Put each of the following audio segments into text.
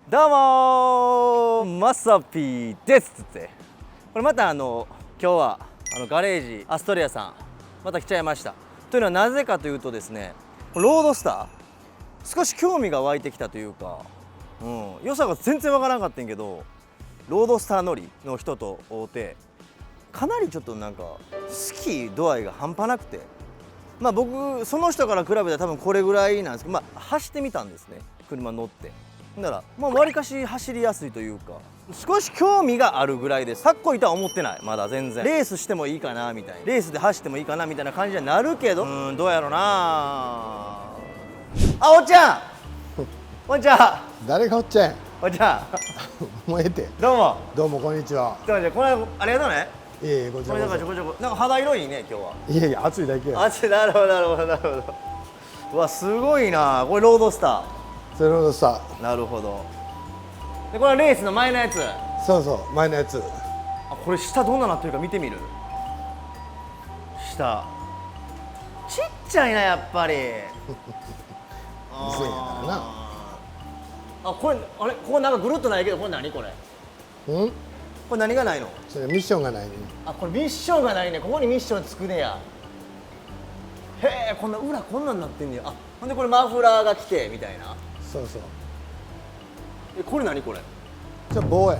どうもまさぴーですって。これまた今日はガレージアストリアさんまた来ちゃいました。というのはなぜかというとですね、ロードスター少し興味が湧いてきたというか、良さが全然わからんかったんやけど、ロードスター乗りの人と会うて、かなりちょっとなんか好き度合いが半端なくて、僕その人から比べたら多分これぐらいなんですけど、走ってみたんですね、車乗って。ならわりかし走りやすいというか、少し興味があるぐらいです。かっこいいとは思ってない、まだ全然。レースしてもいいかなみたいな、レースで走ってもいいかなみたいな感じになるけど、どうやろうなあ。おっちゃんこんにちは。誰がおっちゃんおっちゃんもうええて。どうもどうもこんにちは。どうもこれありがとうね。いえいえ、こちこれらこそ。ちょこちょこなんか肌色いいね今日は。いえいえ、暑いだけや。あっちなるほどなるほどなるほど。うわすごいな、これロードスタそれほどさ、ー。なるほど。でこれはレースの前のやつ。そうそう、前のやつ。これ下どんななってるか見てみる。下ちっちゃいなやっぱり。2000やからな。これあれここなんかぐるっとないけど、これ何これ。うん？これ何がないの。それミッションがないね。これミッションがないね。ここにミッションつくねや。へえ、こんな裏こんなんなってんねや。ほんでこれマフラーが来てみたいな。そうそう。これ何これ。じゃ棒や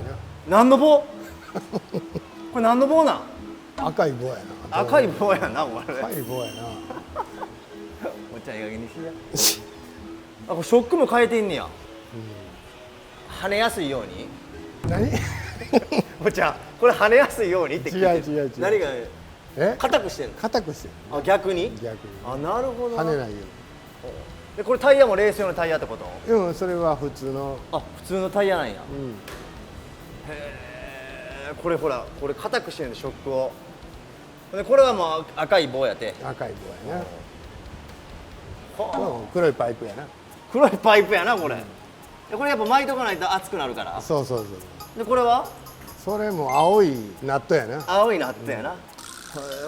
何の棒これ何の棒なん。な。赤い棒やな。赤い棒やなこれ。赤い棒やな。おっちゃんいい加減にしや。これショックも変えてんねや。跳ねやすいように。何？おっちゃんこれ跳ねやすいようにって聞いて。違う。何がえ？硬くしてんの。硬くしてる。逆に。逆に。なるほど。跳ねないよでこれタイヤもレース用のタイヤってこと。うに。うん、それは普通の。普通のタイヤなんや。うん。へえ、これほらこれ硬くしてるんでショックを。でこれはもう赤い棒やて。赤い棒やな。はあ、黒いパイプやな。黒いパイプやなこれ。でこれやっぱ巻いとかないと熱くなるから。そう。でこれはそれも青いナットやな。青いナットやな。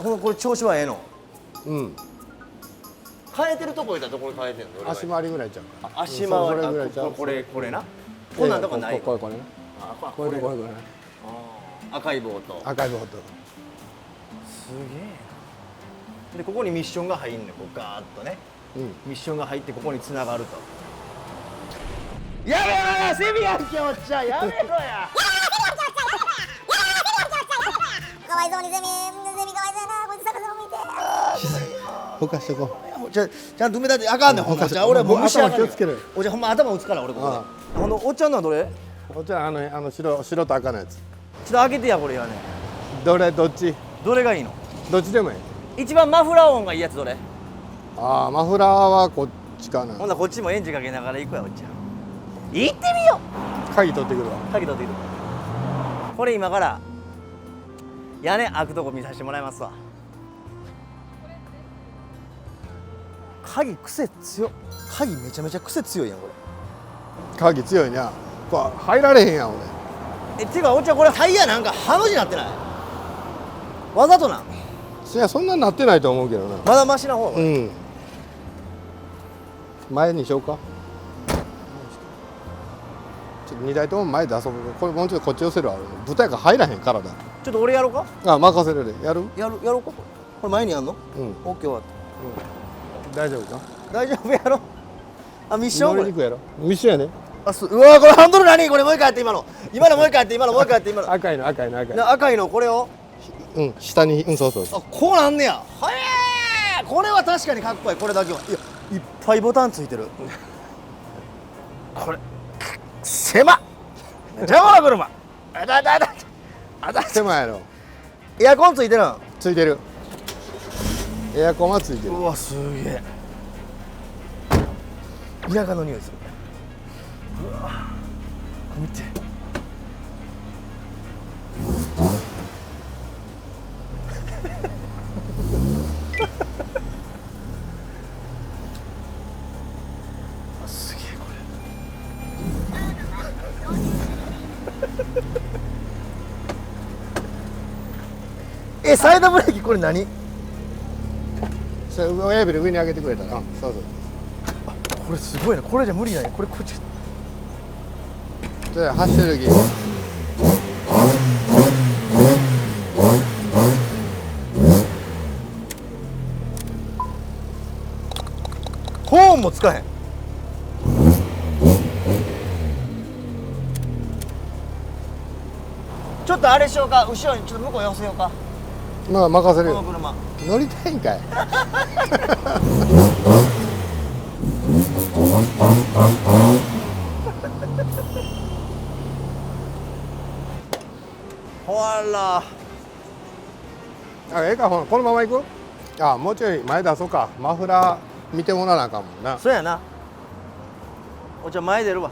ほんこれ調子はええの。うん。変えてるとこいたらどこに変えてんの。足回りぐらいちゃうか。足回り。それぐらいちゃう。これな。こんなんとこない。これな。これ。赤い棒と。赤い棒と。すげえ。でここにミッションが入んねん。こうガーッとね。ミッションが入ってここに繋がると。やめろや、セミやんけおっちゃん、やめろや。かわいそうにセミかわいそうやな、こいつ逆さま向いて。ほかしてこちゃんと埋め立てあかんねん、ほんま。じゃあ俺はもう虫上がる。頭気をつけろよ。おじゃほんま頭打つから俺ここで。おっちゃんのはどれ？う。お茶白と赤のやつ。ちょっと開けてやこれやね。どっち？どれがいいの？どっちでもいい。一番マフラー音がいいやつどれ？マフラーはこっちかな。ほんならこっちもエンジンかけながら行くやおっちゃん。行ってみよう。鍵取ってくるわ。鍵取ってくる。これ今から屋根開くとこ見させてもらいますわ。鍵癖強っ。鍵めちゃめちゃ癖強いやんこれ。鍵強いな。これ入られへんやん俺。っていうかおっちゃんこれタイヤなんかハの字になってない？わざとなん？いやそんなになってないと思うけどな。まだマシな方。うん。前にしようか。ちょっと2台とも前出そう。これもうちょっとこっち寄せるわ。豚やから入らへん体。ちょっと俺やろうか。任せるで。やる？やろうか。これ前にやんの？うん。オッケー終わった。大丈夫か？大丈夫やろ。ミッションこれ。乗りにくいやろ。ミッションやね。うわこれハンドル何これ。もう一回やって今のもう一回やって今の。赤いの。赤いのこれを。うん、下に、そう。こうなんねや。へえ。これは確かにかっこいい。これだけは。いやいっぱいボタンついてる。これ狭っ。邪魔な車。狭いやろ。エアコンついてるん？ついてる。エアコンはついてる。うわすげえ。田舎の匂いする。うわ見て。すげえこれ。サイドブレーキこれ何？それ親指で上に上げてくれたら。そう。これすごいな。これじゃ無理なんや。こっちで走ってる時ホーンもつかへん。ちょっとあれしようか、後ろにちょっと向こう寄せようか、まあ任せるよ。この車。乗りたいんかい。ほらあ、ええか、ほんこのまま行く。あ、もうちょい前出そうか。マフラー見てもらわなあかんもんな。そうやな。お茶前出るわ。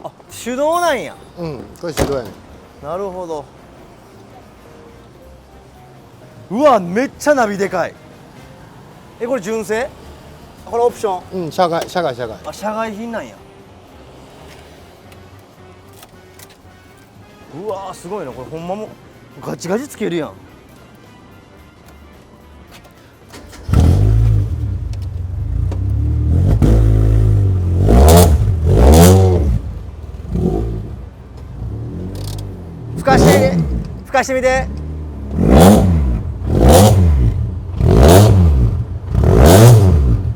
あ、手動なんや。うん、これ手動やねん。なるほど。うわ、めっちゃナビでかい。え、これ純正？これオプション？うん、社外。あ、社外品なんや。うわー、すごいな。これほんまもガチガチつけるやん。吹かしてみて。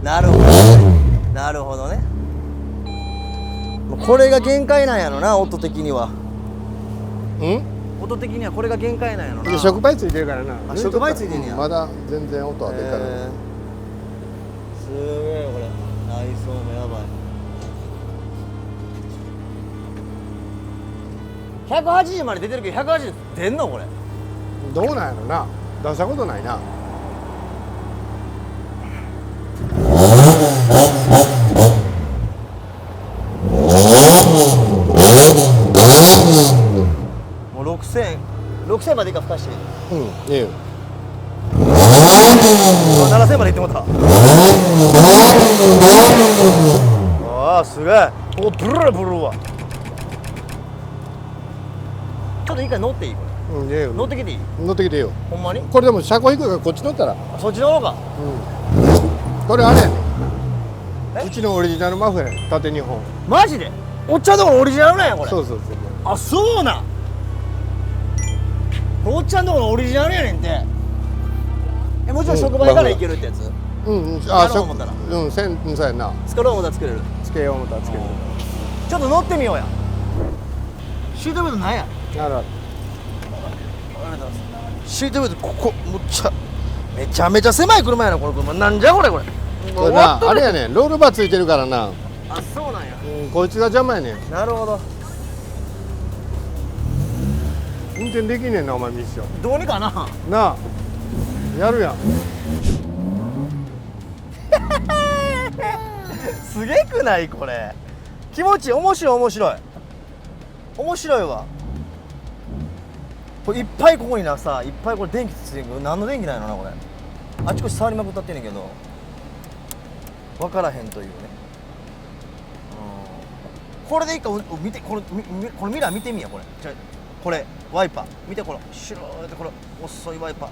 なるほどね。なるほどね。これが限界なんやろな、音的には。うん音的にはこれが限界なんやろな。で触媒ついてるからな。あ、触媒ついてんねや。まだ全然音は出からない。すげえこれ。内装もやばい。180まで出てるけど180出んのこれ。どうなんやろな。出したことないな。もう6000までいいか吹かしてみる。うん、いいよ。7000までいってもった。ああ、すげえ。お、ブルーブルーわ。ちょっと一回乗っていいこれ。うん、いいよ。乗ってきていい？乗ってきていいよ。ほんまに？これでも車高低いからこっち乗ったら。あ、そっちの方か。うん。これあれやねえん。うちのオリジナルマフやねん。縦2本。マジで？おっちゃんのところオリジナルなんやこれ。そうそうそう。あ、そうなん。おっちゃんのところオリジナルやねんて。え、もちろん職場から行けるってやつ？うんうん。やろう思ったらうん、そうやな。作ろう思ったら作れる。つけよう思ったらつける。ちょっと乗ってみようや。シートベルトなんや？なるほど。ありがとうございます。シートベルトここめちゃめちゃ狭い車やなこの車。なんじゃこれ。これな、あれやねん。ロールバーついてるからな。あ、そうなんや。うん、こいつが邪魔やねん。なるほど。運転できんねんな、お前ミッション。どうにかな。なあ、やるやん。すげくないこれ。気持ちいい。面白い面白い。面白いわ。これいっぱいここになさ、いっぱいこれ電気ついてるけど何の電気なんやろなこれ。あちこち触りまくったってんねんけど分からへんというね。これでいいか。見てこれミラー見てみやこれ。じゃこれワイパー見てこれ白いってこれ遅いワイパー。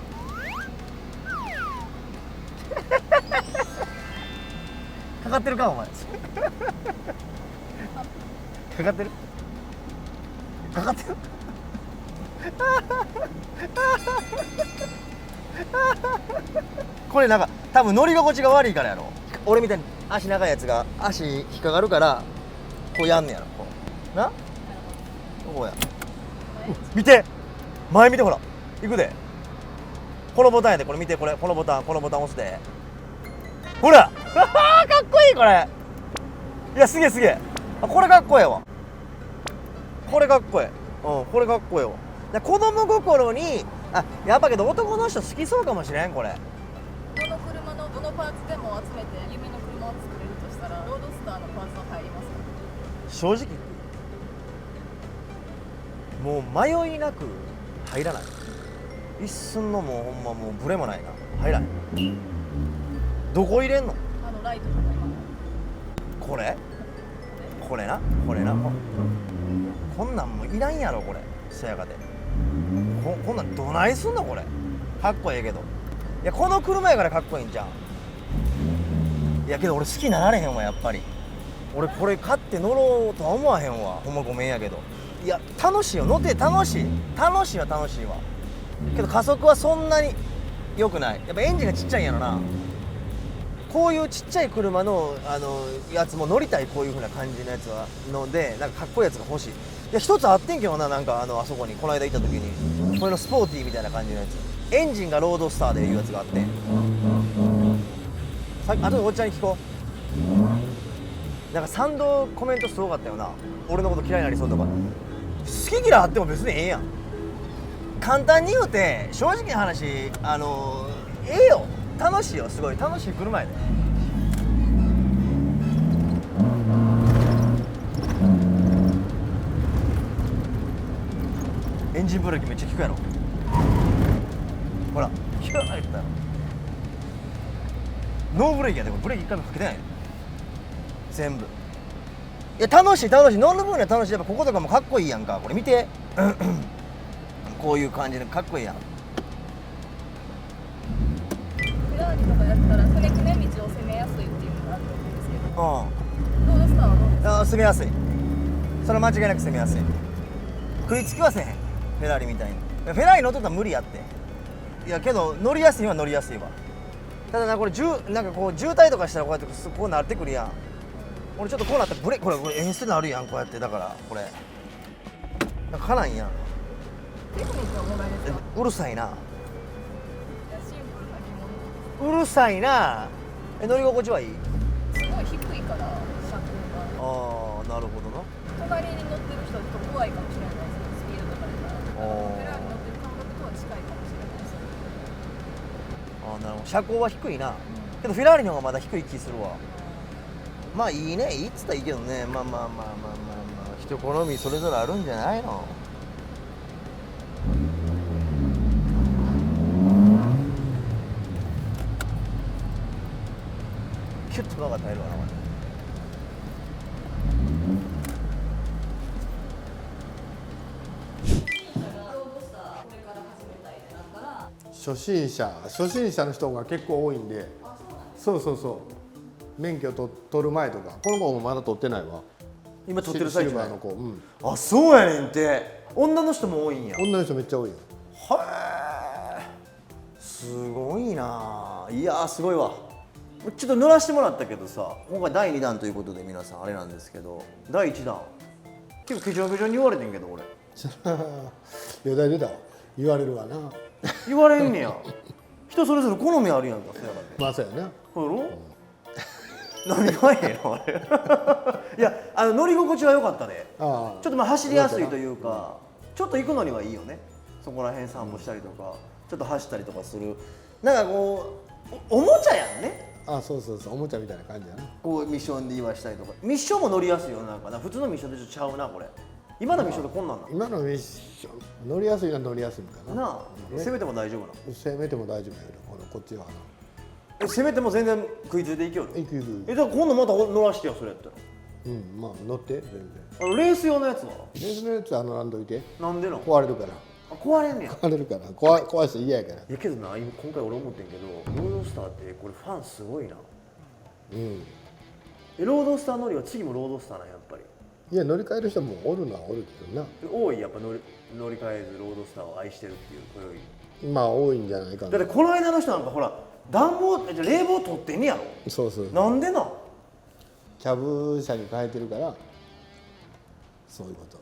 かかってるかお前。かかってるかかってる。これなんか多分乗り心地が悪いからやろ。俺みたいに足長いやつが足引っかかるからこうやんねやろ。こうなこうや。見て前見てほら行くで。このボタンやで。これ見てこれこのボタン押すで。ほらかっこいいこれ。いやすげえすげえ。あ、これかっこええわ。これかっこええ。うん、これかっこええわ。で子供心にやっぱけど男の人好きそうかもしれんこれ。この車のどのパーツでも集めて夢の車を作れるとしたらロードスターのパーツは入りますか？正直もう迷いなく入らない。一寸のもうほんまもうブレもないな。入らない。どこ入れんの？ライトとかこれなこんなんもういらんやろこれ。そやかでこんなんどないすんのこれ。かっこええけど。いやこの車やからかっこいいんじゃん。いやけど俺好きになられへんわやっぱり。俺これ買って乗ろうとは思わへんわ。ほんまごめんやけど。いや楽しいよ、乗って楽しい楽しいは楽しいわ。けど加速はそんなに良くない。やっぱエンジンがちっちゃいんやろな。こういうちっちゃい車のやつも乗りたい、こういう風な感じのやつはので、なんかかっこいいやつが欲しい。いや一つあってんけどな、なんかあそこにこの間行った時にこれのスポーティーみたいな感じのやつ、エンジンがロードスターでいうやつがあって、さっき後でおっちゃんに聞こう。なんか賛同コメントすごかったよな。俺のこと嫌いになりそうとか。好き嫌いあっても別にええやん。簡単に言うて正直な話ええよ、楽しいよ、すごい楽しい車やで。エンジンブレーキめっちゃ効くやろ。ほら効かないったやろ。ノーブレーキやで、これブレーキ一回もかけてないよ全部。いや楽しい楽しい、乗る分には楽しい。やっぱこことかもかっこいいやんか。これ見てこういう感じでかっこいいやん。フェラーリとかやったらくねくね道を攻めやすいっていうのがあると思うんですけど、ロードスターはどうですか？攻めやすい。それは間違いなく攻めやすい。食いつきはせへん、フェラーリみたいに。フェラーリ乗っとったら無理やって。いやけど乗りやすいは乗りやすいわ。ただな、これなんかこう渋滞とかしたらこうやってこうなってくるやん。俺ちょっとこうなってこれ演出になるやん、こうやって。だからこれなんかかないやん。テクニックは問題ですか？うるさいな、いやシンプルな疑問。うるさいな。乗り心地はいい？すごい低いから車高が。ああなるほどな。隣に乗ってる人はちょっと怖いかもしれないですけど、スピードとかでたら。フェラーリ乗ってる感覚とは近いかもしれないです。ああなるほど、車高は低いな。けどフェラーリの方がまだ低い気するわ。まあいいね、いいっつったらいいけどね。まあ人好みそれぞれあるんじゃないの。キュッとバカ耐えるわな、初心者の人が結構多いんで、そう免許取る前とか。この子もまだ取ってないわ。今撮ってる最中シルバーの子、あ、そうやねんて。女の人も多いんや。女の人めっちゃ多いよ。はえ、すごいな。いやーすごいわ。ちょっと乗らせてもらったけどさ、今回第2弾ということで皆さんあれなんですけど、第1弾結構ケチョンケチョンに言われてんけど俺余談出たわ。言われるわな。言われんねや。人それぞれ好みあるやんか。そやからね。まあそうやな。そうやろ、何がええのあれいや乗り心地は良かったね。ちょっとまあ走りやすいというか、ちょっと行くのにはいいよね。そこら辺散歩したりとか、ちょっと走ったりとかする。なんかこう おもちゃやんね。そうおもちゃみたいな感じやな。こうミッションで言わしたりとか。ミッションも乗りやすいよ。なんかな、普通のミッションでちょっとちゃうなこれ。今のミッションってこんなんなの？今のミッション乗りやすいのは乗りやすいんかな。なあ、攻めても大丈夫なの？攻めても大丈夫やけど、こっちはな。攻めても全然食いついていけよる？行く。だから今度また乗らしてよ、それやったら。まあ乗って全然。レース用のやつはレースのやつはなんどいて。なんでの？壊れるから。壊れんねや。壊れるから。壊して嫌やから。いやけどな、今回俺思ってんけど、ロードスターってこれファンすごいな。ロードスター乗りは次もロードスターなんやっぱり。いや乗り換える人もおるのはおるけどな。多い、やっぱ乗り換えずロードスターを愛してるっていう声。まあ多いんじゃないかな。だってこの間の人なんかほら暖房じゃ冷房取ってんねやろ。そうなんでな。キャブ車に変えてるからそういうこと。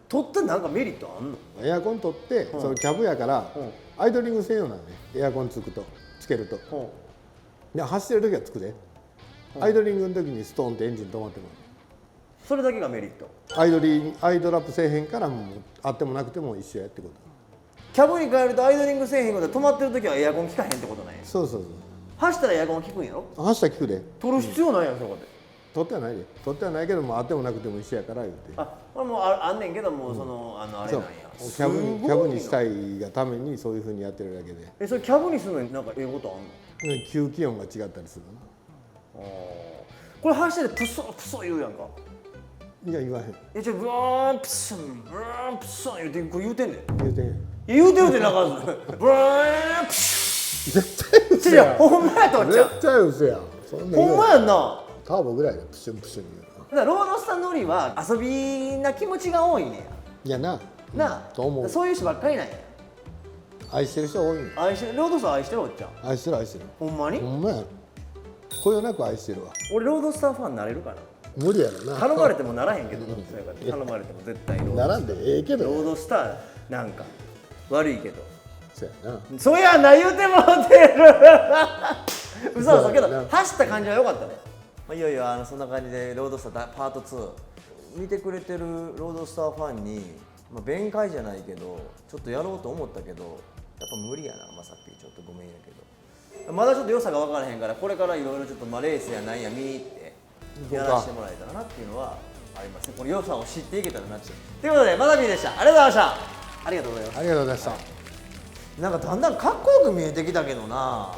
取ってなんかメリットあんの？エアコン取って、そのキャブやから、アイドリング専用なんね。エアコンつけると、で走ってる時はつくで、アイドリングの時にストーンってエンジン止まってもそれだけがメリット。アイドラップせえへんから、もうあってもなくても一緒やってこと。キャブに変えるとアイドリングせえへんことで止まってる時はエアコン効かへんってことなんや。そう走ったらエアコン効くんやろ。走ったら効くで。取る必要ないやん、そこで。取ってはないで。取ってはないけども、あってもなくても一緒やから言うて。これもうあんねんけども、そのあれなんや。キャブにしたいがためにそういうふうにやってるだけで。それキャブにするのになんかええことあんの？吸気音が違ったりするな。これ走っててプソプソ言うやんか。いや言わへん。じゃあブワーンプソンブワーンプソン言うてこれ言うてんねん。言うてへん。言うてるってなんかブワーンプソン絶対嘘やん。ほんまやとっちゃう。絶対嘘やん。そんなほんまやんな。ターボぐらいでプシュンプシュンだからロードスター乗りは遊びな気持ちが多いねいやなやなあ、と思うそういう人ばっかりなんや。愛してる人多いんよ愛してるロードスター愛してるおっちゃん。愛してる愛してるほんまに、ほんまやこよなく愛してるわ俺ロードスターファンになれるかな。無理やろな頼まれてもならへんけどな、そうやから頼まれても絶対ロード並んでええけどロードスターなんか悪いけど、そうやなそうやな言うてもうてる嘘嘘けどそうやな走った感じは良かったね。まあ、いよいよそんな感じでロードスターパート2見てくれてるロードスターファンに、まあ、弁解じゃないけどちょっとやろうと思ったけどやっぱ無理やなまさぴーちょっとごめんやけどまだちょっと良さが分からへんからこれからいろいろちょっとまあレースやなんや見に行ってやらせてもらえたらなっていうのはありますね。この良さを知っていけたらなってということでまさぴーでした。ありがとうございました。ありがとうございます。ありがとうございましたなんかだんだんかっこよく見えてきたけどな。